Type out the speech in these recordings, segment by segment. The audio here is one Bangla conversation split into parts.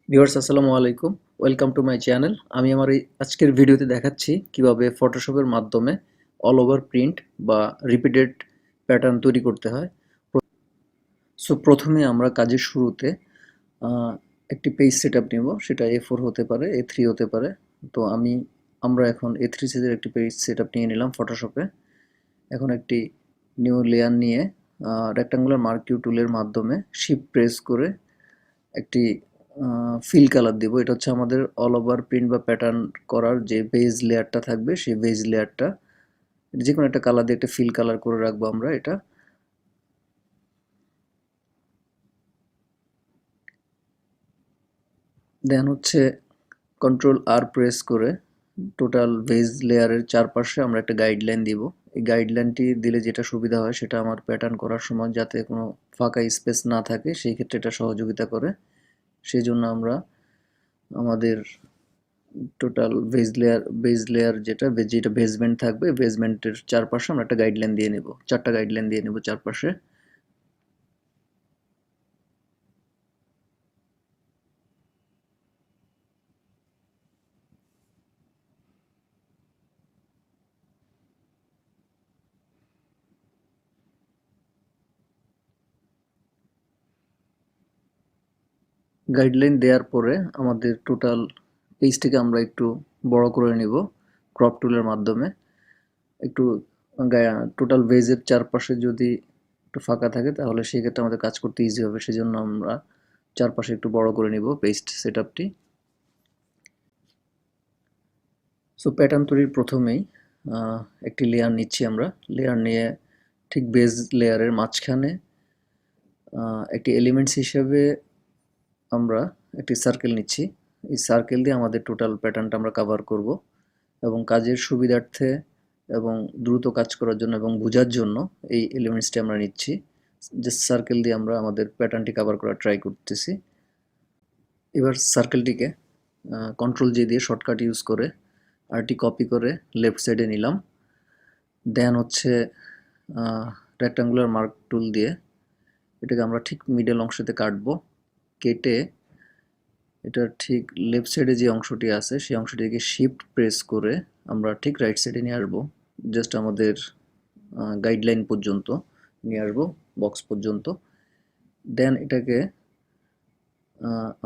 ভিউয়ার্স আসসালামু আলাইকুম। Welcome to my channel. আমি আমার এই আজকের ভিডিওতে দেখাচ্ছি কিভাবে ফটোশপের মাধ্যমে অল ওভার প্রিন্ট বা রিপিটেড প্যাটার্ন তৈরি করতে হয়। সো প্রথমে আমরা কাজের শুরুতে আহ, একটি পেজ সেটআপ নেব। সেটা A4 হতে পারে, A3 হতে পারে। তো আমরা এখন A3 সাইজের একটি পেজ সেটআপ নিয়ে নিলাম ফটোশপে। এখন একটি নিউ লেয়ার নিয়ে রেক্টাঙ্গুলার মার্কিউ টুলের মাধ্যমে শিফট প্রেস করে একটি ফিল কালার দিব। এটা হচ্ছে আমাদের অল ওভার প্রিন্ট বা প্যাটার্ন করার যে বেজ লেয়ারটা থাকবে, সেই বেজ লেয়ারটা যে কোনো একটা কালার দিয়ে একটা ফিল কালার করে রাখবো আমরা। এটা দেন হচ্ছে কন্ট্রোল প্রেস করে টোটাল বেজ লেয়ারের চারপাশে আমরা একটা গাইডলাইন দিব। এই গাইডলাইনটি দিলে যেটা সুবিধা হয়, সেটা আমার প্যাটার্ন করার সময় যাতে কোনো ফাঁকা স্পেস না থাকে, সেই ক্ষেত্রে এটা সহযোগিতা করে। সেই জন্য আমরা আমাদের টোটাল বেজ লেয়ার যেটা বেসমেন্ট থাকবে, বেসমেন্টের চারপাশে আমরা একটা গাইডলাইন দিয়ে নেব, চারটা গাইডলাইন দিয়ে নেব চারপাশে। গাইডলাইন দেওয়ার পরে আমাদের টোটাল পেজটিকে আমরা একটু বড় করে নেব ক্রপ টুলের মাধ্যমে। একটু টোটাল বেজের চারপাশে যদি একটু ফাঁকা থাকে, তাহলে সেক্ষেত্রে আমাদের কাজ করতে ইজি হবে। সেজন্য আমরা চারপাশে একটু বড় করে নিব পেজ সেটআপটি। সো প্যাটার্ন তৈরির প্রথমেই একটি লেয়ার নিচ্ছি আমরা। লেয়ার নিয়ে ঠিক বেজ লেয়ারের মাঝখানে একটি এলিমেন্টস হিসেবে আমরা একটি সার্কেল নিচ্ছি। এই সার্কেল দিয়ে আমাদের টোটাল প্যাটার্নটা আমরা কভার করব, এবং কাজের সুবিধার্থে এবং দ্রুত কাজ করার জন্য এবং বোঝার জন্য এই এলিমেন্টসটি আমরা নিচ্ছি। যে সার্কেল দিয়ে আমরা আমাদের প্যাটার্নটি কভার করার ট্রাই করতেছি। এবার সার্কেলটিকে কন্ট্রোল দিয়ে শর্টকাট ইউজ করে আরটি কপি করে লেফট সাইডে নিলাম। দেন হচ্ছে রেক্টাঙ্গুলার মার্ক টুল দিয়ে এটাকে আমরা ঠিক মিডল অংশতে কাটবো। কেটে এটার ঠিক লেফট সাইডে যে অংশটি আছে, সেই অংশটিকে শিফট প্রেস করে আমরা ঠিক রাইট সাইডে নিয়ে আসবো। জাস্ট আমাদের গাইডলাইন পর্যন্ত নিয়ে আসবো, বক্স পর্যন্ত। দেন এটাকে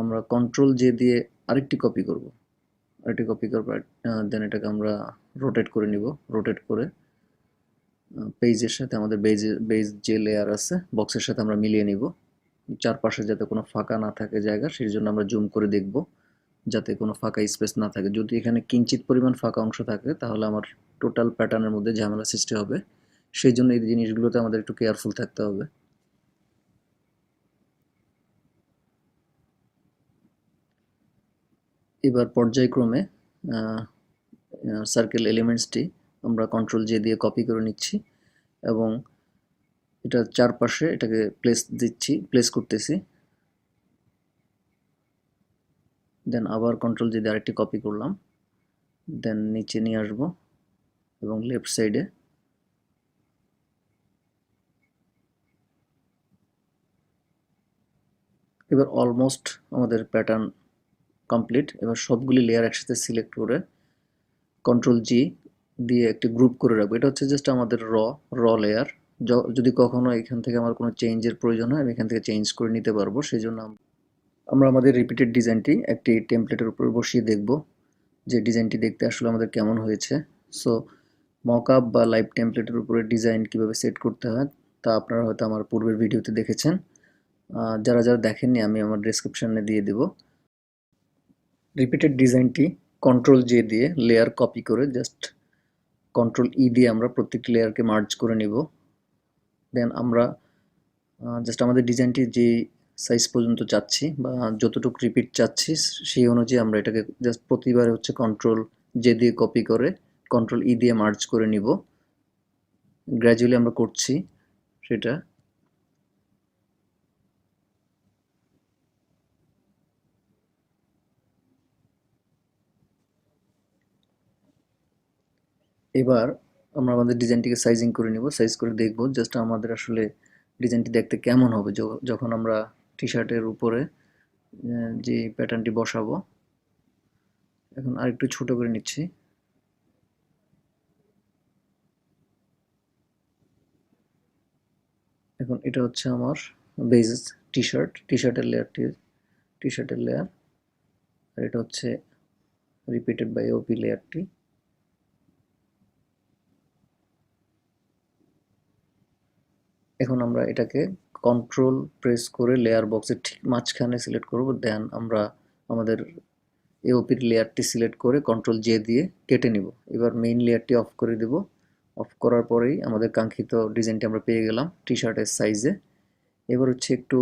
আমরা কন্ট্রোল দিয়ে আরেকটি কপি করব। আরেকটি কপি করবার দেন এটাকে আমরা রোটেট করে নিব। রোটেট করে পেজের সাথে আমাদের বেজ যে লেয়ার আছে বক্সের সাথে আমরা মিলিয়ে নিব, চারপাশে যাতে কোনো ফাঁকা না থাকে জায়গা। সেই জন্য আমরা জুম করে দেখব যাতে কোনো ফাঁকা স্পেস না থাকে। যদি এখানে কিঞ্চিত পরিমাণ ফাঁকা অংশ থাকে, তাহলে আমার টোটাল প্যাটার্নের মধ্যে ঝামেলা সৃষ্টি হবে। সেই জন্য এই জিনিসগুলোতে আমাদের একটু কেয়ারফুল থাকতে হবে। এবার পর্যায়ক্রমে সার্কেল এলিমেন্টসটি আমরা কন্ট্রোল দিয়ে কপি করে নিচ্ছি, এবং এটার চারপাশে এটাকে প্লেস করতেছি। দেন আবার কন্ট্রোল দিয়ে আরেকটি কপি করলাম। দেন নিচে নিয়ে আসবো এবং লেফট সাইডে। এবার অলমোস্ট আমাদের প্যাটার্ন কমপ্লিট। এবার সবগুলি লেয়ার একসাথে সিলেক্ট করে কন্ট্রোল দিয়ে একটি গ্রুপ করে রাখবো। এটা হচ্ছে জাস্ট আমাদের র লেয়ার। যদি কখনো এখান থেকে আমার কোনো চেঞ্জের প্রয়োজন হয়, আমি এখান থেকে চেঞ্জ করে নিতে পারবো। সেই জন্য আমরা আমাদের রিপিটেড ডিজাইনটি একটি টেমপ্লেটের উপর বসিয়ে দেখব যে ডিজাইনটি দেখতে আসলে আমাদের কেমন হয়েছে। সো মকআপ বা লাইভ টেমপ্লেটের উপরে ডিজাইন কিভাবে সেট করতে হয়, তা আপনারা হয়তো আমার পূর্বের ভিডিওতে দেখেছেন। যারা যারা দেখেননি, আমি আমার ডেসক্রিপশনে দিয়ে দেব। রিপিটেড ডিজাইনটি কন্ট্রোল দিয়ে লেয়ার কপি করে জাস্ট কন্ট্রোল দিয়ে আমরা প্রত্যেকটি লেয়ারকে মার্জ করে নিব। দেন আমরা জাস্ট আমাদের ডিজাইনটি যে সাইজ পর্যন্ত চাচ্ছি বা যতটুকু রিপিট চাচ্ছি, সেই অনুযায়ী আমরা এটাকে জাস্ট প্রতিবারে হচ্ছে কন্ট্রোল দিয়ে কপি করে কন্ট্রোল দিয়ে মার্জ করে নিব। গ্র্যাজুয়ালি আমরা করছি সেটা। এবার আমরা আমাদের ডিজাইনটিকে সাইজিং করে নিব। সাইজ করে দেখব জাস্ট আমাদের আসলে ডিজাইনটি দেখতে কেমন হবে যখন আমরা টি শার্টের উপরে যে প্যাটার্নটি বসাবো। এখন আরেকটু ছোট করে নিচ্ছি। এখন এটা হচ্ছে আমার বেজ টি শার্টের লেয়ার, আর এটা হচ্ছে রিপিটেড বাই ওপি লেয়ারটি। এখন আমরা এটাকে কন্ট্রোল প্রেস করে লেয়ার বক্সের ঠিক মাঝখানে সিলেক্ট করব, দেন আমরা আমাদের এওপির লেয়ারটি সিলেক্ট করে কন্ট্রোল জে দিয়ে কেটে নিব। এবার মেইন লেয়ারটি অফ করে দেব। অফ করার পরেই আমাদের কাঙ্ক্ষিত ডিজাইনটি আমরা পেয়ে গেলাম টি শার্টের সাইজে। এবার হচ্ছে একটু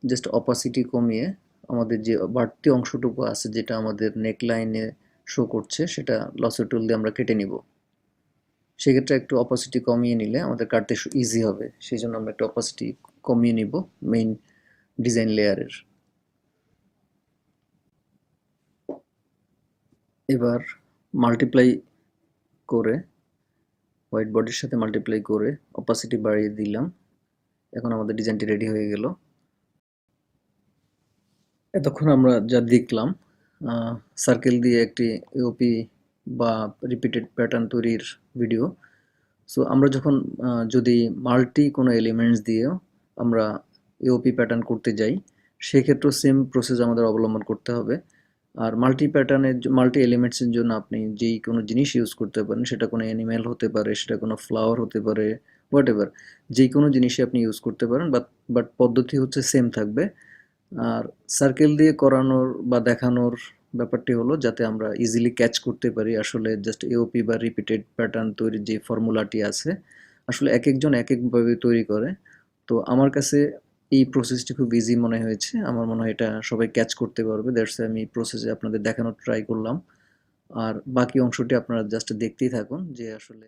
জাস্ট অপাসিটি কমিয়ে আমাদের যে বাড়তি অংশটুকু আছে যেটা আমাদের নেক লাইনে শো করছে সেটা লসের টুল দিয়ে আমরা কেটে নিব। সেক্ষেত্রে একটু অপাসিটি কমিয়ে নিলে আমাদের কাটতে ইজি হবে, সেই জন্য আমরা একটু অপাসিটি কমিয়ে নিব মেইন ডিজাইন লেয়ারের। এবার মাল্টিপ্লাই করে হোয়াইট বডির সাথে মাল্টিপ্লাই করে অপাসিটি বাড়িয়ে দিলাম। এখন আমাদের ডিজাইনটি রেডি হয়ে গেল। এতক্ষণ আমরা যা দেখলাম সার্কেল দিয়ে একটি এওপি বা রিপিটেড প্যাটার্ন তৈরির ভিডিও। সো আমরা যখন যদি মাল্টি কোনো এলিমেন্টস দিয়েও আমরা এওপি প্যাটার্ন করতে যাই, সেক্ষেত্রেও সেম প্রসেস আমাদের অবলম্বন করতে হবে। আর মাল্টি এলিমেন্টসের জন্য আপনি যেই কোনো জিনিস ইউজ করতে পারেন, সেটা কোনো অ্যানিমেল হতে পারে, সেটা কোনো ফ্লাওয়ার হতে পারে, হোয়াট এভার, যেই কোনো জিনিসই আপনি ইউজ করতে পারেন, বাট পদ্ধতি হচ্ছে সেম থাকবে। আর সার্কেল দিয়ে করানোর বা দেখানোর ব্যাপারটি হলো যাতে আমরা ইজিলি ক্যাচ করতে পারি আসলে জাস্ট এওপি বা রিপিটেড প্যাটার্ন তৈরির যে ফর্মুলাটি আছে, আসলে এক একজন এক একভাবে তৈরি করে। তো আমার কাছে এই প্রসেসটি খুব ইজি মনে হয়েছে, আমার মনে হয় এটা সবাই ক্যাচ করতে পারবে, দ্যাটস আমি প্রসেসে আপনাদের দেখানোর ট্রাই করলাম। আর বাকি অংশটি আপনারা জাস্ট দেখতেই থাকুন যে আসলে